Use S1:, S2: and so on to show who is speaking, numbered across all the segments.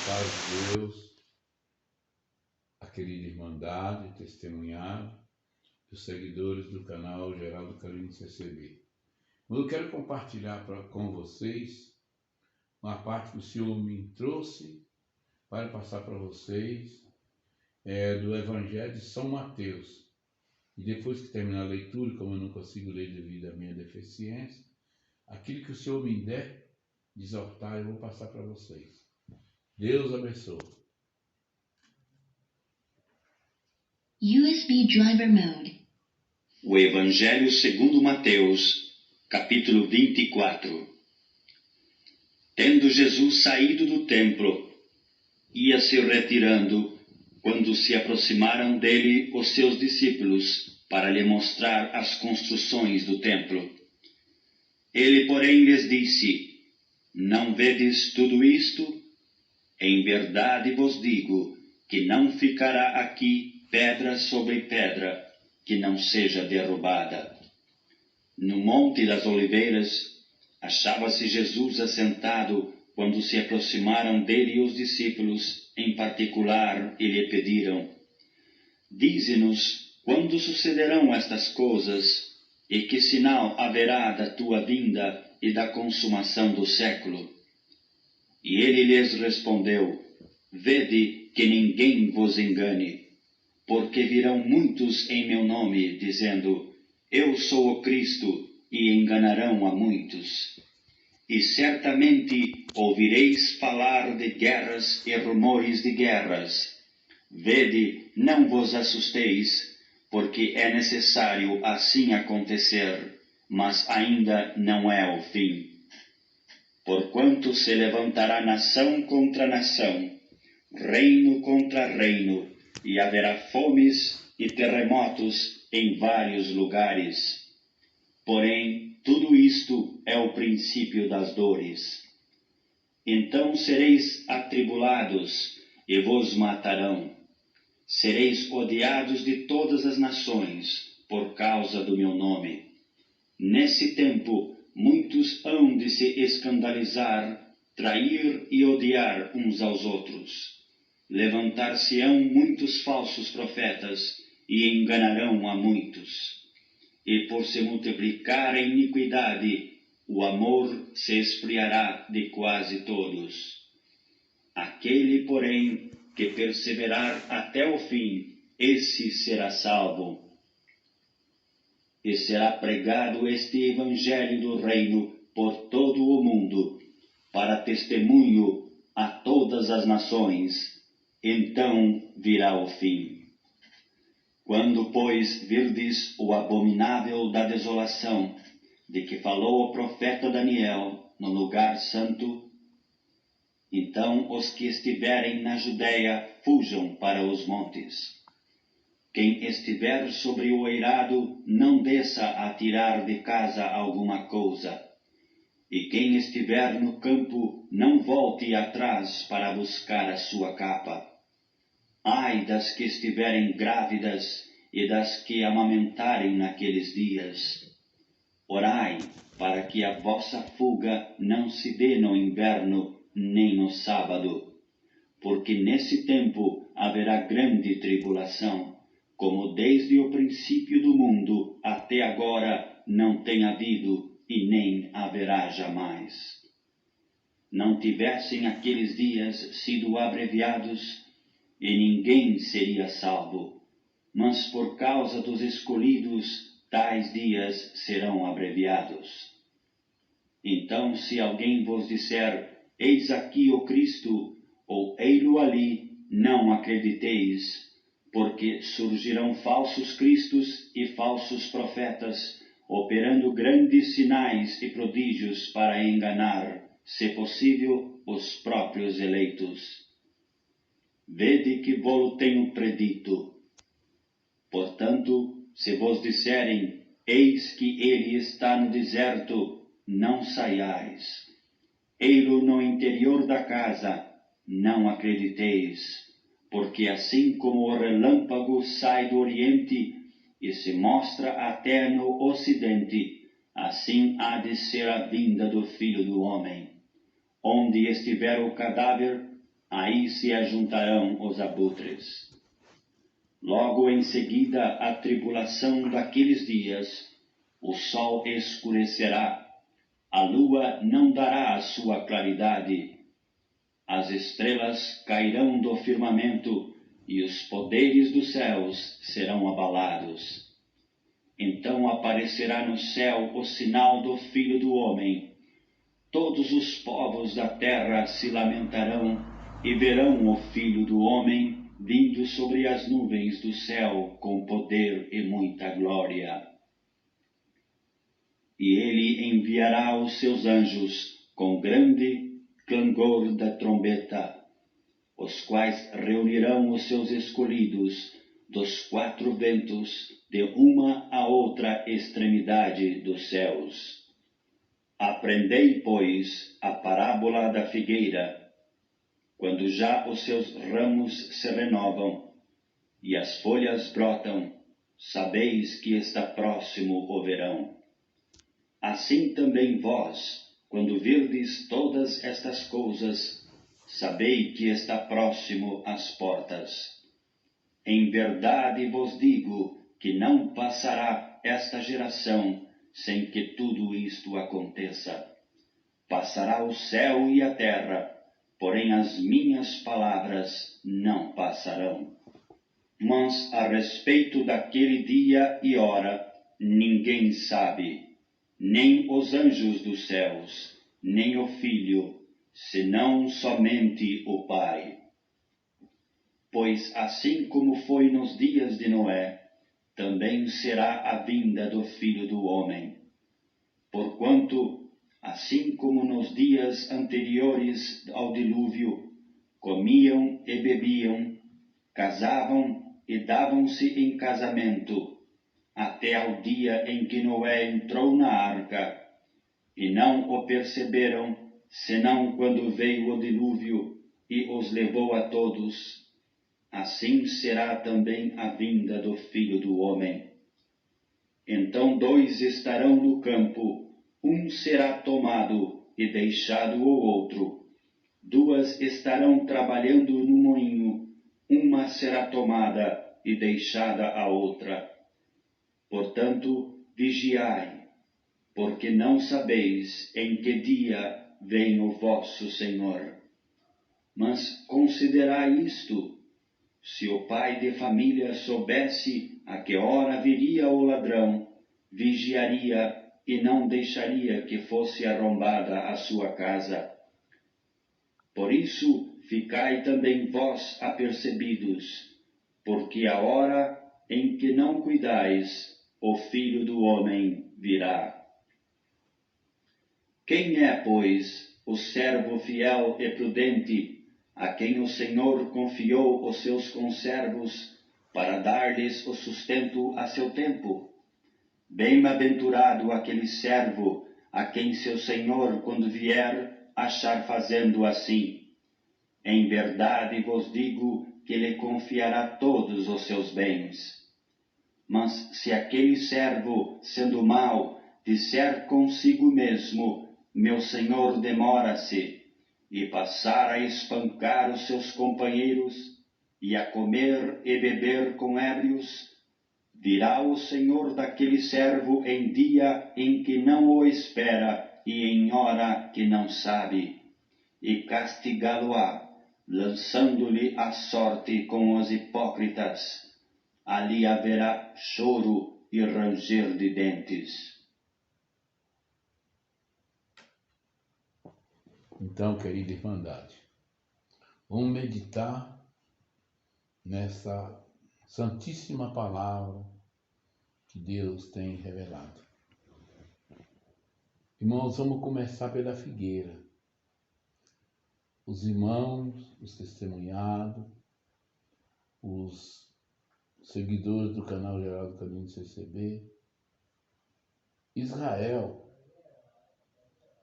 S1: paz de Deus, a querida Irmandade, testemunhado, os seguidores do canal Geraldo Carlini CCB. Eu quero compartilhar com vocês uma parte que o Senhor me trouxe para passar para vocês do Evangelho de São Mateus. E depois que terminar a leitura, como eu não consigo ler devido à minha deficiência, aquilo que o Senhor me der de exortar, eu vou passar para vocês. Deus abençoe.
S2: USB Driver Mode.
S3: O Evangelho segundo Mateus, capítulo 24. Tendo Jesus saído do templo, ia se retirando, quando se aproximaram dele os seus discípulos, para lhe mostrar as construções do templo. Ele, porém, lhes disse: Não vedes tudo isto? Em verdade vos digo que não ficará aqui pedra sobre pedra que não seja derrubada. No Monte das Oliveiras achava-se Jesus assentado quando se aproximaram dele os discípulos em particular e lhe pediram: Dize-nos quando sucederão estas coisas e que sinal haverá da tua vinda e da consumação do século? E ele lhes respondeu: Vede que ninguém vos engane, porque virão muitos em meu nome, dizendo: Eu sou o Cristo, e enganarão a muitos. E certamente ouvireis falar de guerras e rumores de guerras. Vede, não vos assusteis, porque é necessário assim acontecer, mas ainda não é o fim. Porquanto se levantará nação contra nação, reino contra reino, e haverá fomes e terremotos em vários lugares. Porém, tudo isto é o princípio das dores. Então sereis atribulados e vos matarão. Sereis odiados de todas as nações por causa do meu nome. Nesse tempo, muitos hão de se escandalizar, trair e odiar uns aos outros. Levantar-se-ão muitos falsos profetas e enganarão a muitos. E por se multiplicar a iniquidade, o amor se esfriará de quase todos. Aquele, porém, que perseverar até o fim, esse será salvo. E será pregado este Evangelho do Reino por todo o mundo, para testemunho a todas as nações. Então virá o fim. Quando, pois, virdes o abominável da desolação, de que falou o profeta Daniel no lugar santo, então os que estiverem na Judéia fujam para os montes. Quem estiver sobre o eirado, não desça a tirar de casa alguma coisa. E quem estiver no campo, não volte atrás para buscar a sua capa. Ai das que estiverem grávidas e das que amamentarem naqueles dias. Orai para que a vossa fuga não se dê no inverno nem no sábado, porque nesse tempo haverá grande tribulação, como desde o princípio do mundo até agora não tem havido e nem haverá jamais. Não tivessem aqueles dias sido abreviados, e ninguém seria salvo, mas por causa dos escolhidos, tais dias serão abreviados. Então, se alguém vos disser: Eis aqui o Cristo, ou ei-lo ali, não acrediteis, porque surgirão falsos cristos e falsos profetas, operando grandes sinais e prodígios para enganar, se possível, os próprios eleitos. Vede que vou-lo tenho predito. Portanto, se vos disserem: Eis que ele está no deserto, não saiais. Ei-lo no interior da casa, não acrediteis, porque assim como o relâmpago sai do oriente e se mostra até no ocidente, assim há de ser a vinda do Filho do Homem. Onde estiver o cadáver, aí se ajuntarão os abutres. Logo em seguida a tribulação daqueles dias, o sol escurecerá, a lua não dará a sua claridade, as estrelas cairão do firmamento e os poderes dos céus serão abalados. Então aparecerá no céu o sinal do Filho do Homem. Todos os povos da terra se lamentarão e verão o Filho do Homem vindo sobre as nuvens do céu com poder e muita glória. E ele enviará os seus anjos com grande clangor da trombeta, os quais reunirão os seus escolhidos dos quatro ventos, de uma a outra extremidade dos céus. Aprendei, pois, a parábola da figueira. Quando já os seus ramos se renovam e as folhas brotam, sabeis que está próximo o verão. Assim também vós, quando virdes todas estas coisas, sabei que está próximo às portas. Em verdade vos digo que não passará esta geração sem que tudo isto aconteça. Passará o céu e a terra, porém as minhas palavras não passarão. Mas a respeito daquele dia e hora, ninguém sabe, nem os anjos dos céus, nem o Filho, senão somente o Pai. Pois assim como foi nos dias de Noé, também será a vinda do Filho do Homem. Porquanto, assim como nos dias anteriores ao dilúvio, comiam e bebiam, casavam e davam-se em casamento, até ao dia em que Noé entrou na arca, e não o perceberam, senão quando veio o dilúvio e os levou a todos. Assim será também a vinda do Filho do Homem. Então 2 estarão no campo, um será tomado e deixado o outro. 2 estarão trabalhando no moinho, uma será tomada e deixada a outra. Portanto, vigiai, porque não sabeis em que dia vem o vosso Senhor. Mas considerai isto: se o pai de família soubesse a que hora viria o ladrão, vigiaria e não deixaria que fosse arrombada a sua casa. Por isso, ficai também vós apercebidos, porque a hora em que não cuidais, o Filho do Homem virá. Quem é, pois, o servo fiel e prudente, a quem o Senhor confiou os seus conservos, para dar-lhes o sustento a seu tempo? Bem-aventurado aquele servo, a quem seu Senhor, quando vier, achar fazendo assim. Em verdade vos digo que lhe confiará todos os seus bens. Mas se aquele servo, sendo mau, disser consigo mesmo: meu senhor demora-se, e passar a espancar os seus companheiros, e a comer e beber com ébrios, virá o senhor daquele servo em dia em que não o espera e em hora que não sabe, e castigá-lo-á, lançando-lhe a sorte com os hipócritas. Ali haverá choro e ranger de dentes.
S1: Então, querida Irmandade, vamos meditar nessa santíssima palavra que Deus tem revelado. Irmãos, vamos começar pela figueira. Os irmãos, os testemunhados, os seguidores do canal Geral do Caminho do CCB, Israel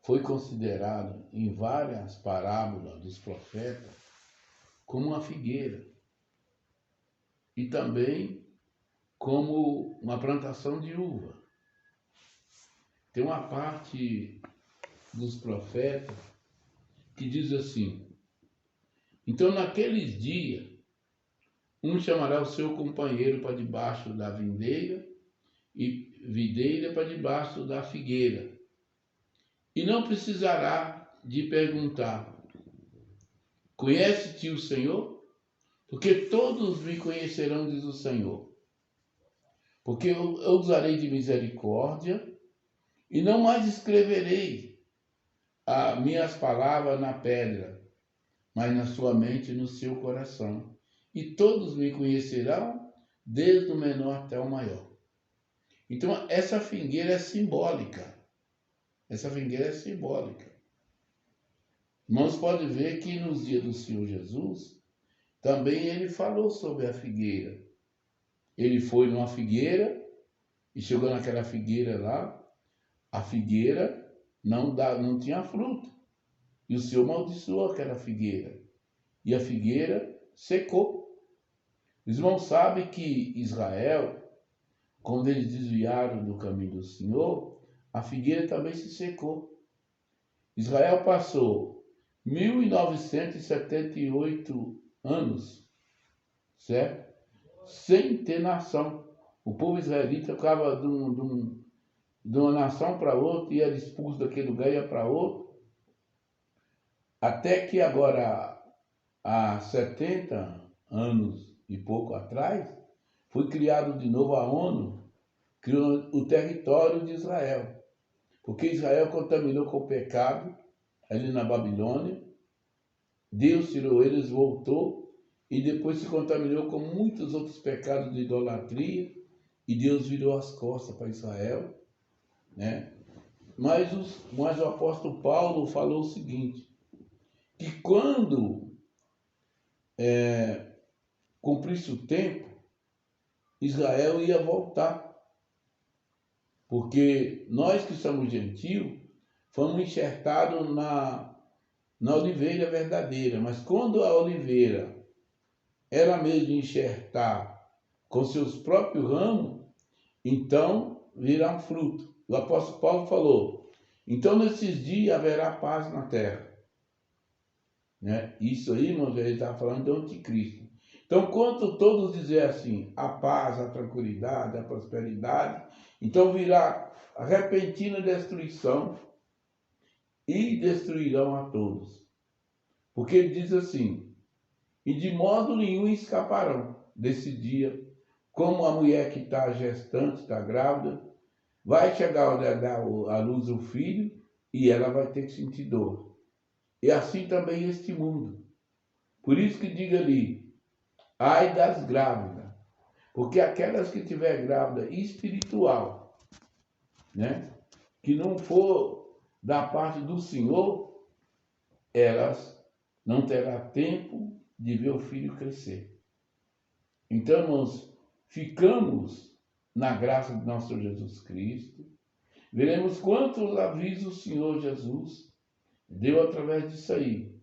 S1: foi considerado em várias parábolas dos profetas como uma figueira e também como uma plantação de uva. Tem uma parte dos profetas que diz assim: Então, naqueles dias, um chamará o seu companheiro para debaixo da videira para debaixo da figueira. E não precisará de perguntar: conhece-te o Senhor? Porque todos me conhecerão, diz o Senhor. Porque eu usarei de misericórdia e não mais escreverei as minhas palavras na pedra, mas na sua mente e no seu coração. E todos me conhecerão, desde o menor até o maior. Então, essa figueira é simbólica. Essa figueira é simbólica. Irmãos, pode ver que nos dias do Senhor Jesus, também ele falou sobre a figueira. Ele foi numa figueira e chegou naquela figueira lá, a figueira não tinha fruto. E o Senhor amaldiçoou aquela figueira. E a figueira secou. Os irmãos sabem que Israel, quando eles desviaram do caminho do Senhor, a figueira também se secou. Israel passou 1978 anos, certo? Sem ter nação. O povo israelita ficava de uma nação para outra, e era expulso daquele lugar e ia para outro. Até que agora, há 70 anos e pouco atrás, foi criado de novo a ONU, criou o território de Israel. Porque Israel contaminou com o pecado ali na Babilônia. Deus tirou eles, voltou, e depois se contaminou com muitos outros pecados de idolatria, e Deus virou as costas para Israel, né? Mas o apóstolo Paulo falou o seguinte, que quando cumprisse o tempo, Israel ia voltar. Porque nós que somos gentios, fomos enxertados na oliveira verdadeira. Mas quando a oliveira era mesmo de enxertar com seus próprios ramos, então virá fruto. O apóstolo Paulo falou, então nesses dias haverá paz na terra. Né? Isso aí, irmãos, ele está falando do anticristo. Então, quando todos dizerem assim, a paz, a tranquilidade, a prosperidade, então virá a repentina destruição e destruirão a todos. Porque ele diz assim, e de modo nenhum escaparão desse dia, como a mulher que está gestante, está grávida, vai chegar a dar à luz o filho e ela vai ter que sentir dor. E assim também este mundo. Por isso que diga ali, ai das grávidas, porque aquelas que tiver grávida espiritual, né, que não for da parte do Senhor, elas não terão tempo de ver o filho crescer. Então, irmãos, ficamos na graça de nosso Senhor Jesus Cristo, veremos quantos avisos o Senhor Jesus deu através disso aí.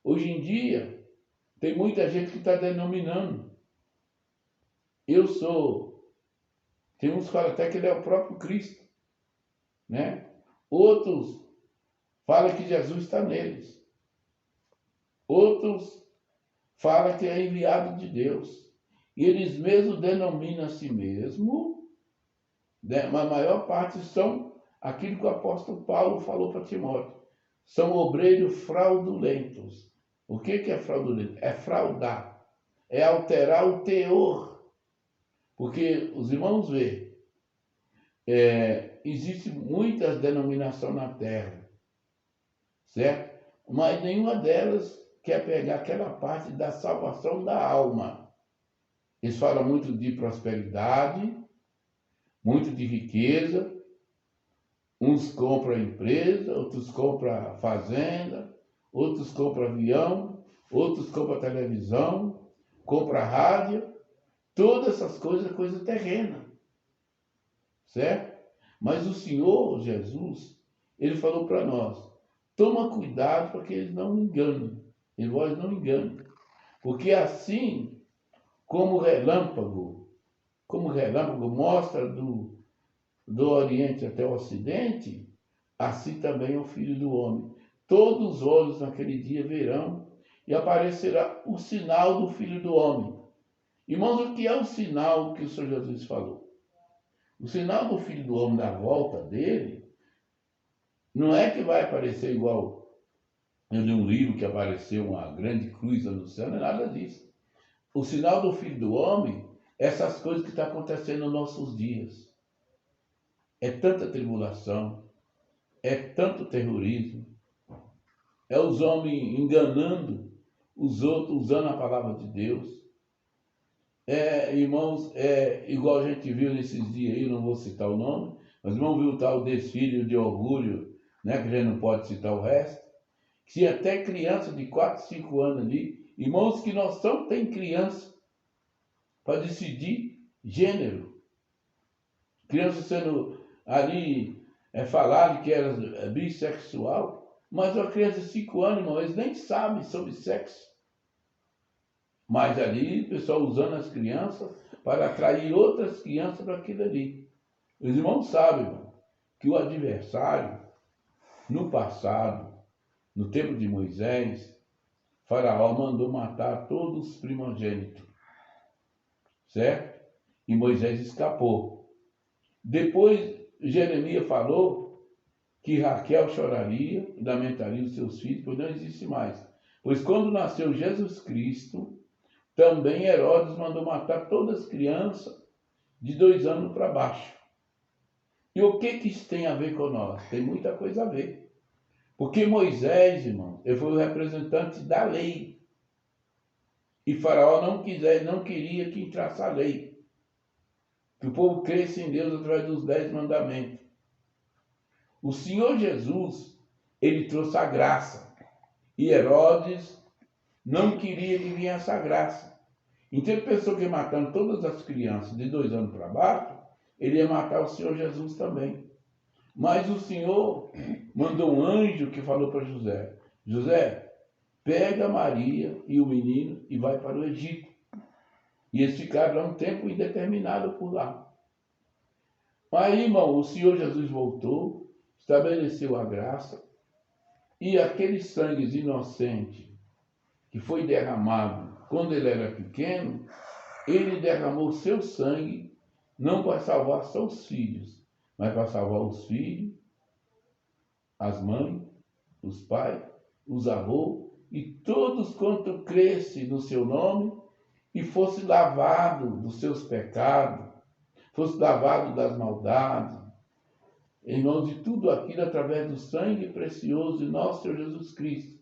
S1: Hoje em dia, tem muita gente que está denominando. Eu sou. Tem uns que falam até que ele é o próprio Cristo, né? Outros falam que Jesus está neles. Outros falam que é enviado de Deus. E eles mesmos denominam a si mesmo, né? Mas a maior parte são aquilo que o apóstolo Paulo falou para Timóteo. São obreiros fraudulentos. O que é fraudulento? É fraudar. É alterar o teor. Porque os irmãos veem, existem muitas denominações na terra, certo? Mas nenhuma delas quer pegar aquela parte da salvação da alma. Eles falam muito de prosperidade, muito de riqueza. Uns compram empresa, outros compram fazenda, outros compram avião, outros compram televisão, compram rádio. Todas essas coisas é coisa terrena, certo? Mas o Senhor Jesus, ele falou para nós, toma cuidado para que eles não enganem, e vós não enganem. Porque assim como o relâmpago mostra do Oriente até o Ocidente, assim também é o Filho do Homem. Todos os olhos naquele dia verão, e aparecerá o sinal do Filho do Homem. Irmãos, o que é o sinal que o Senhor Jesus falou? O sinal do Filho do Homem, da volta dele, não é que vai aparecer igual eu li um livro que apareceu uma grande cruz no céu, não é nada disso. O sinal do Filho do Homem é essas coisas que estão acontecendo nos nossos dias. É tanta tribulação, é tanto terrorismo, é os homens enganando os outros, usando a palavra de Deus. Irmãos, igual a gente viu nesses dias aí, não vou citar o nome, mas vamos ver o tal desfile de orgulho, né, que a gente não pode citar o resto. Tinha até criança de 4, 5 anos ali. Irmãos, que noção tem criança para decidir gênero? Criança sendo ali falado que era bissexual, mas uma criança de 5 anos, irmão, eles nem sabem sobre sexo. Mas ali, o pessoal usando as crianças para atrair outras crianças para aquilo ali. Os irmãos sabem, irmão, que o adversário, no passado, no tempo de Moisés, Faraó mandou matar todos os primogênitos, certo? E Moisés escapou. Depois, Jeremias falou que Raquel choraria e lamentaria os seus filhos, pois não existe mais. Pois quando nasceu Jesus Cristo, também Herodes mandou matar todas as crianças de 2 anos para baixo. E o que isso tem a ver com nós? Tem muita coisa a ver. Porque Moisés, irmão, ele foi o representante da lei. E Faraó não queria que entrasse a lei. Que o povo cresça em Deus através dos 10 mandamentos. O Senhor Jesus, ele trouxe a graça. E Herodes não queria que viesse a graça. Então ele pensou que matando todas as crianças de 2 anos para baixo, ele ia matar o Senhor Jesus também. Mas o Senhor mandou um anjo que falou para José: José, pega Maria e o menino e vai para o Egito. E eles ficaram lá um tempo indeterminado por lá. Aí, irmão, o Senhor Jesus voltou, estabeleceu a graça, e aquele sangue inocente que foi derramado quando ele era pequeno, ele derramou seu sangue não para salvar só os filhos, mas para salvar os filhos, as mães, os pais, os avós e todos quanto cresce no seu nome e fosse lavado dos seus pecados, fosse lavado das maldades, irmão, de tudo aquilo através do sangue precioso de nosso Senhor Jesus Cristo.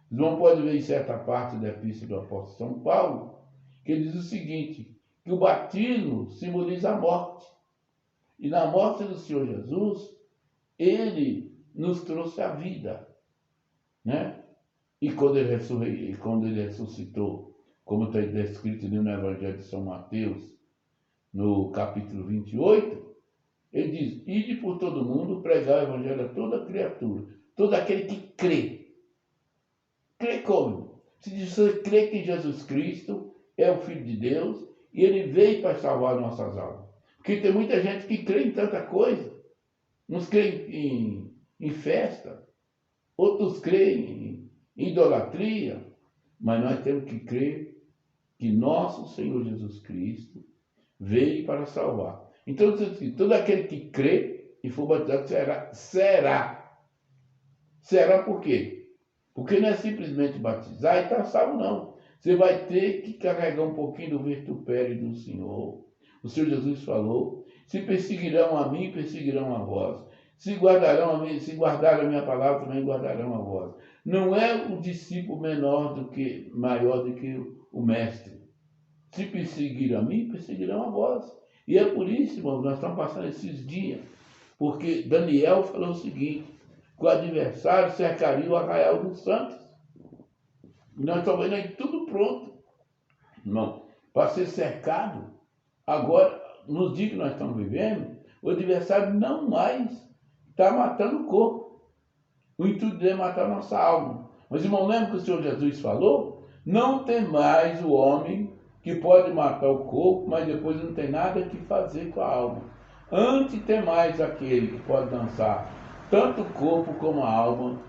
S1: Não pode ver em certa parte da epístola do apóstolo São Paulo, que ele diz o seguinte, que o batismo simboliza a morte. E na morte do Senhor Jesus, ele nos trouxe a vida, né? E quando ele ressuscitou, como está descrito no Evangelho de São Mateus, no capítulo 28, ele diz, ide por todo mundo pregar o Evangelho a toda criatura, todo aquele que crê. Crê como? Se você crê que Jesus Cristo é o Filho de Deus e ele veio para salvar nossas almas. Porque tem muita gente que crê em tanta coisa. Uns creem em festa, outros creem em idolatria, mas nós temos que crer que nosso Senhor Jesus Cristo veio para salvar. Então, todo aquele que crê e for batizado será. Será por quê? Porque não é simplesmente batizar e está salvo, não. Você vai ter que carregar um pouquinho do vitupério do Senhor. O Senhor Jesus falou, se perseguirão a mim, perseguirão a vós. Se guardarão a mim, se guardarem a minha palavra, também guardarão a vós. Não é o discípulo maior do que o mestre. Se perseguirem a mim, perseguirão a vós. E é por isso, irmãos, nós estamos passando esses dias. Porque Daniel falou o seguinte, que o adversário cercaria o arraial dos santos. Nós estamos vendo aí tudo pronto. Não, para ser cercado. Agora, nos dias que nós estamos vivendo, o adversário não mais está matando o corpo. O intuito dele é matar a nossa alma. Mas, irmão, lembra que o Senhor Jesus falou? Não tem mais o homem que pode matar o corpo, mas depois não tem nada que fazer com a alma. Antes tem mais aquele que pode lançar tanto o corpo como a alma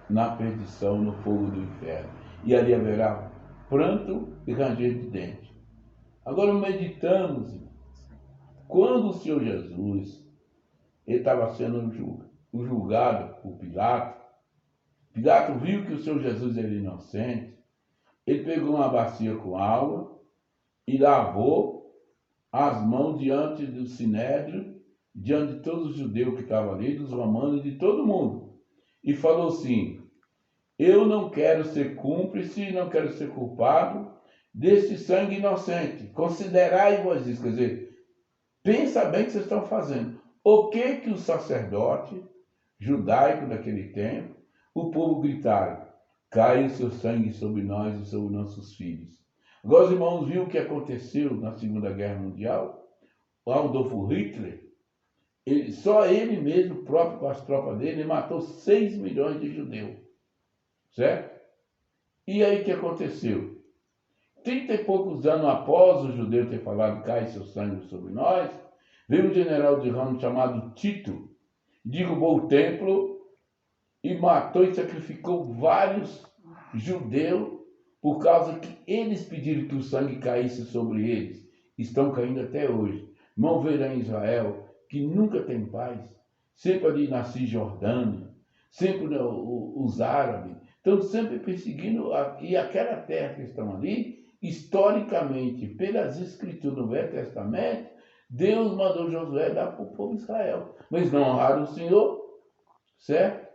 S1: na perdição, no fogo do inferno. e ali haverá pranto e ranger de dentes. Agora meditamos, quando o Senhor Jesus ele estava sendo julgado por Pilato, Pilato viu que o Senhor Jesus era inocente, ele pegou uma bacia com água e lavou as mãos diante do sinédrio, diante de todos os judeus que estavam ali, dos romanos e de todo mundo. E falou assim: eu não quero ser cúmplice, não quero ser culpado deste sangue inocente. Considerai vós isso, quer dizer, pensa bem o que vocês estão fazendo. O que o sacerdote judaico daquele tempo, o povo gritaram: caia o seu sangue sobre nós e sobre nossos filhos. Agora os irmãos viram o que aconteceu na Segunda Guerra Mundial? O Adolf Hitler, só ele mesmo, próprio com as tropas dele, matou 6 milhões de judeus. Certo? E aí o que aconteceu? 30 e poucos anos após o judeu ter falado cai seu sangue sobre nós, veio um general de Roma chamado Tito, derrubou o templo e matou e sacrificou vários judeus por causa que eles pediram que o sangue caísse sobre eles. Estão caindo até hoje. Não verão em Israel que nunca tem paz. Sempre ali na Cisjordânia, sempre os árabes, estão sempre perseguindo, e aquela terra que estão ali, historicamente, pelas escrituras do Velho Testamento, Deus mandou Josué dar para o povo de Israel. Mas não honraram o Senhor, certo?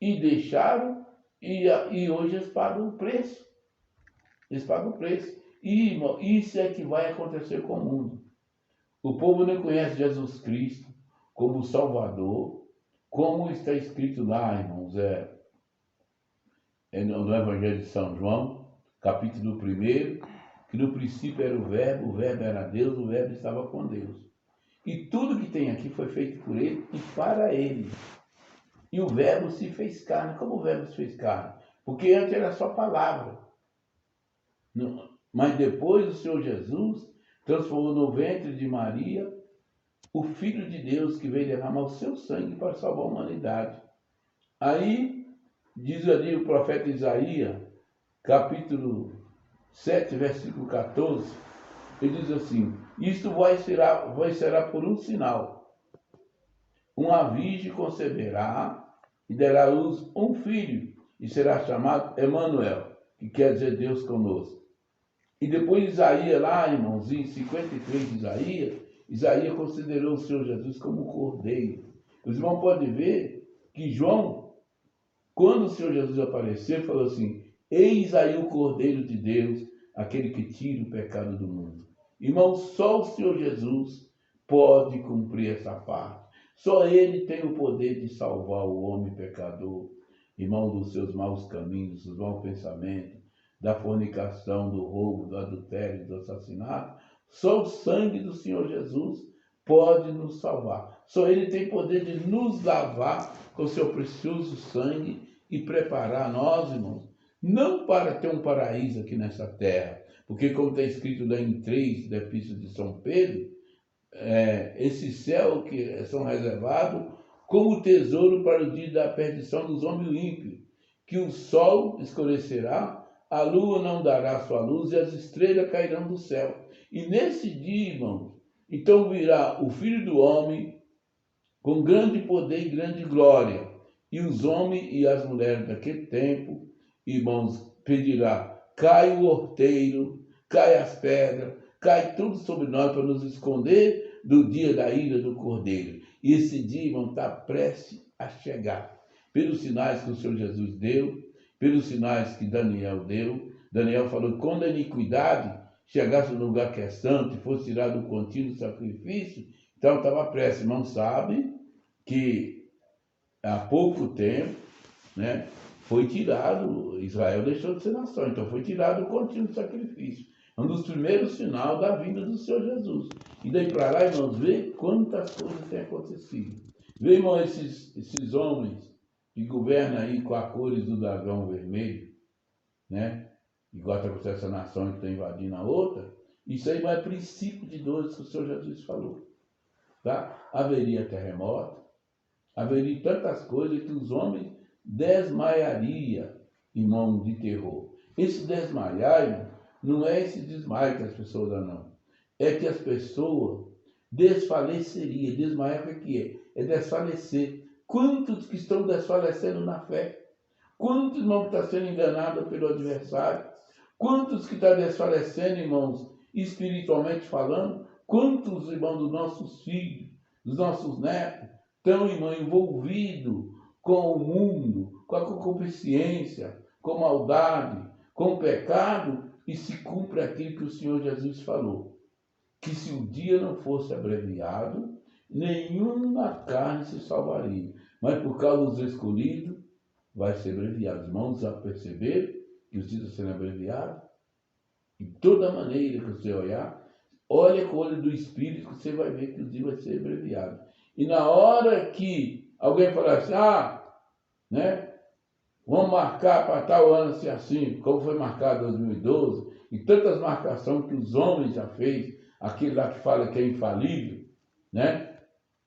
S1: E deixaram, e hoje eles pagam o preço. Eles pagam o preço. E isso é que vai acontecer com o mundo. O povo não conhece Jesus Cristo como Salvador, como está escrito lá, irmãos, no Evangelho de São João, capítulo 1, que no princípio era o Verbo era Deus, o Verbo estava com Deus. E tudo que tem aqui foi feito por ele e para ele. E o Verbo se fez carne. Como o Verbo se fez carne? Porque antes era só palavra. Mas depois o Senhor Jesus transformou no ventre de Maria o Filho de Deus que veio derramar o seu sangue para salvar a humanidade. Aí, diz ali o profeta Isaías, capítulo 7, versículo 14, ele diz assim: isto será por um sinal. Uma virgem conceberá e dará à luz um filho, e será chamado Emanuel, que quer dizer Deus conosco. E depois Isaías, lá, irmãos, em 53 de Isaías considerou o Senhor Jesus como um cordeiro. Os irmãos podem ver que João, quando o Senhor Jesus apareceu, falou assim: eis aí o Cordeiro de Deus, aquele que tira o pecado do mundo. Irmãos, só o Senhor Jesus pode cumprir essa parte. Só Ele tem o poder de salvar o homem pecador, irmão, dos seus maus caminhos, dos maus pensamentos, da fornicação, do roubo, do adultério, do assassinato. Só o sangue do Senhor Jesus pode nos salvar. Só Ele tem poder de nos lavar com seu precioso sangue e preparar nós, irmãos, não para ter um paraíso aqui nessa terra, porque como está escrito lá em 3 da Epístola de São Pedro, esse céu que são reservados como tesouro para o dia da perdição dos homens ímpios, que o sol escurecerá, a lua não dará sua luz e as estrelas cairão do céu. E nesse dia, irmãos, então virá o Filho do Homem com grande poder e grande glória. E os homens e as mulheres daquele tempo, irmãos, pedirá: cai o horteiro, cai as pedras, cai tudo sobre nós para nos esconder do dia da ira do Cordeiro. E esse dia, irmão, está prestes a chegar. Pelos sinais que o Senhor Jesus deu, pelos sinais que Daniel deu. Daniel falou que quando a iniquidade chegasse no lugar que é santo e fosse tirado do contínuo sacrifício, então estava prestes. Irmão, sabe que há pouco tempo, né, foi tirado, Israel deixou de ser nação, então foi tirado o contínuo sacrifício. Um dos primeiros sinais da vinda do Senhor Jesus. E daí para lá, irmãos, vê quantas coisas têm acontecido. Vê, irmão, esses homens que governam aí com as cores do dragão vermelho, né? Igual está essa nação que está invadindo a outra. Isso aí é princípio de dores que o Senhor Jesus falou. Tá? Haveria terremoto, haveria tantas coisas que os homens desmaiariam, irmão, de terror. Esse desmaiar, irmão, não é esse desmaio que as pessoas dão, não. É que as pessoas desfaleceriam. Desmaiar o que é? É desfalecer. Quantos que estão desfalecendo na fé? Quantos, irmãos, que estão sendo enganados pelo adversário? Quantos que estão desfalecendo, irmãos, espiritualmente falando? Quantos, irmãos, dos nossos filhos, dos nossos netos, estão, irmão, envolvidos com o mundo, com a concupiscência, com maldade, com o pecado, e se cumpre aquilo que o Senhor Jesus falou, que se o dia não fosse abreviado, nenhuma carne se salvaria, mas por causa dos escolhidos, vai ser abreviado. Os irmãos já perceberam que os dias estão sendo abreviados? De toda maneira que você olhar, olha com o olho do Espírito, que você vai ver que o dia vai ser abreviado. E na hora que alguém falar assim, né, vamos marcar para tal ano assim, como foi marcado em 2012, e tantas marcações que os homens já fez, aquele lá que fala que é infalível, né,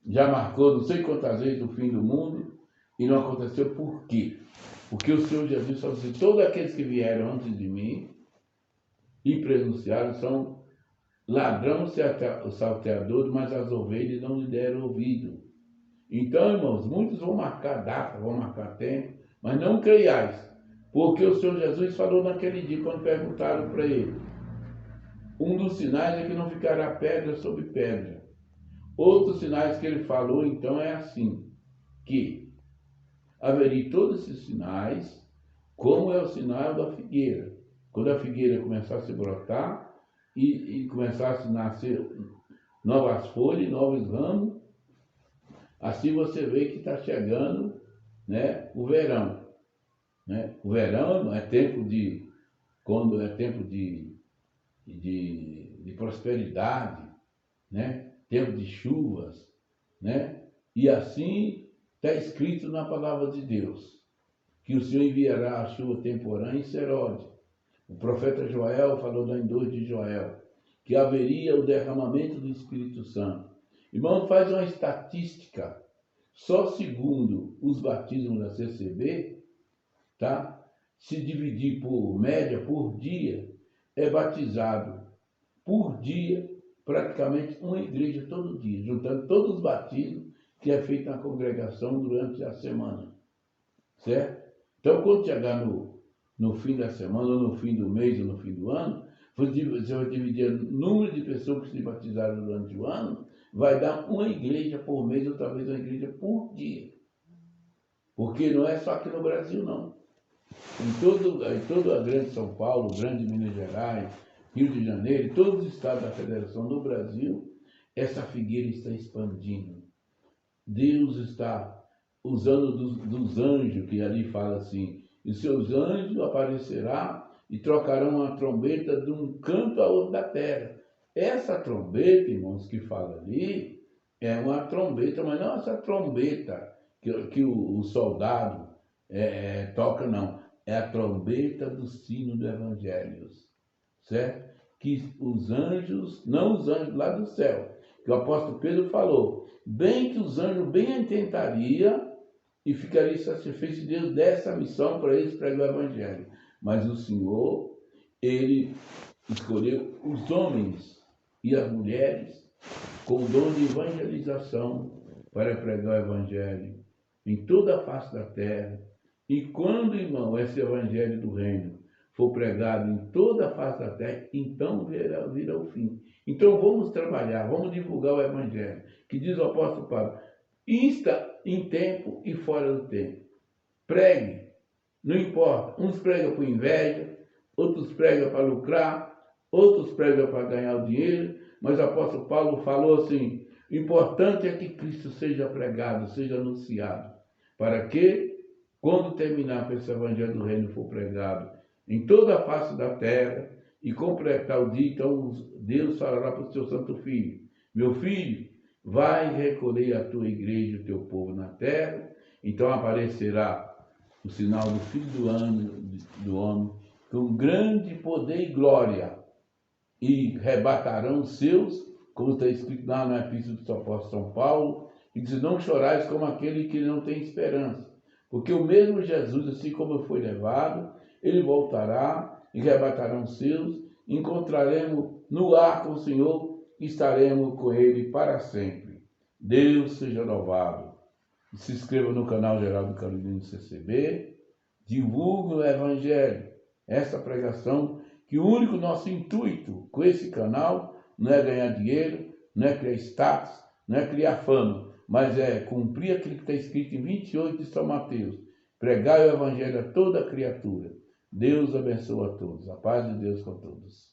S1: já marcou não sei quantas vezes o fim do mundo, e não aconteceu. Por quê? Porque o Senhor Jesus falou assim, todos aqueles que vieram antes de mim e prenunciaram são ladrões e salteadores, mas as ovelhas não lhe deram ouvido. Então, irmãos, muitos vão marcar data, vão marcar tempo, mas não creiais, porque o Senhor Jesus falou naquele dia, quando perguntaram para ele, um dos sinais é que não ficará pedra sobre pedra. Outros sinais que ele falou, então, é assim, que haveria todos esses sinais, como é o sinal da figueira. Quando a figueira começasse a brotar e começasse a nascer novas folhas, novos ramos, assim você vê que está chegando, né, o verão. Né? O verão é tempo de, quando é tempo de prosperidade, né? Tempo de chuvas, né? E assim está escrito na palavra de Deus, que o Senhor enviará a chuva temporã em Serode. O profeta Joel falou lá em 2 de Joel, que haveria o derramamento do Espírito Santo. Irmão, faz uma estatística, só segundo os batismos da CCB, tá? Se dividir por média, por dia, é batizado por dia, praticamente uma igreja todo dia, juntando todos os batismos que é feito na congregação durante a semana, certo? Então, quando chegar no fim da semana, ou no fim do mês, ou no fim do ano, você vai dividir o número de pessoas que se batizaram durante o ano, vai dar uma igreja por mês, ou talvez uma igreja por dia. Porque não é só aqui no Brasil, não. Em toda a grande São Paulo, grande Minas Gerais, Rio de Janeiro, e todos os estados da Federação do Brasil, essa figueira está expandindo. Deus está usando dos anjos, que ali fala assim, e seus anjos aparecerá e trocarão a trombeta de um canto a outro da terra. Essa trombeta, irmãos, que fala ali, é uma trombeta, mas não essa trombeta que o soldado toca, não. É a trombeta do sino do Evangelho, certo? Que os anjos, não os anjos lá do céu, que o apóstolo Pedro falou, bem que os anjos bem tentariam e ficaria satisfeito se Deus desse a missão para eles pregar o Evangelho. Mas o Senhor, Ele escolheu os homens e as mulheres com o dom de evangelização para pregar o Evangelho em toda a face da terra. E quando, irmão, esse Evangelho do Reino for pregado em toda a face da terra, então virá o fim. Então vamos trabalhar, vamos divulgar o Evangelho, que diz o apóstolo Paulo, insta em tempo e fora do tempo. Pregue, não importa, uns pregam por inveja, outros pregam para lucrar, outros pregam para ganhar o dinheiro, mas o apóstolo Paulo falou assim, o importante é que Cristo seja pregado, seja anunciado, para que, quando terminar esse Evangelho do Reino for pregado em toda a face da terra e completar o dia, então Deus falará para o seu santo filho, meu filho, vai recolher a tua igreja, o teu povo na terra, então aparecerá o sinal do Filho do Homem, com grande poder e glória, e rebatarão os seus, como está escrito lá na Epístola do apóstolo São Paulo, e diz, não chorais como aquele que não tem esperança, porque o mesmo Jesus, assim como foi levado, ele voltará e arrebatarão os seus, encontraremos no lar com o Senhor e estaremos com Ele para sempre. Deus seja louvado. Se inscreva no canal Geraldo Carolino CCB, divulgue o Evangelho, essa pregação, que o único nosso intuito com esse canal não é ganhar dinheiro, não é criar status, não é criar fama, mas é cumprir aquilo que está escrito em 28 de São Mateus, pregar o Evangelho a toda criatura. Deus abençoe a todos. A paz de Deus com todos.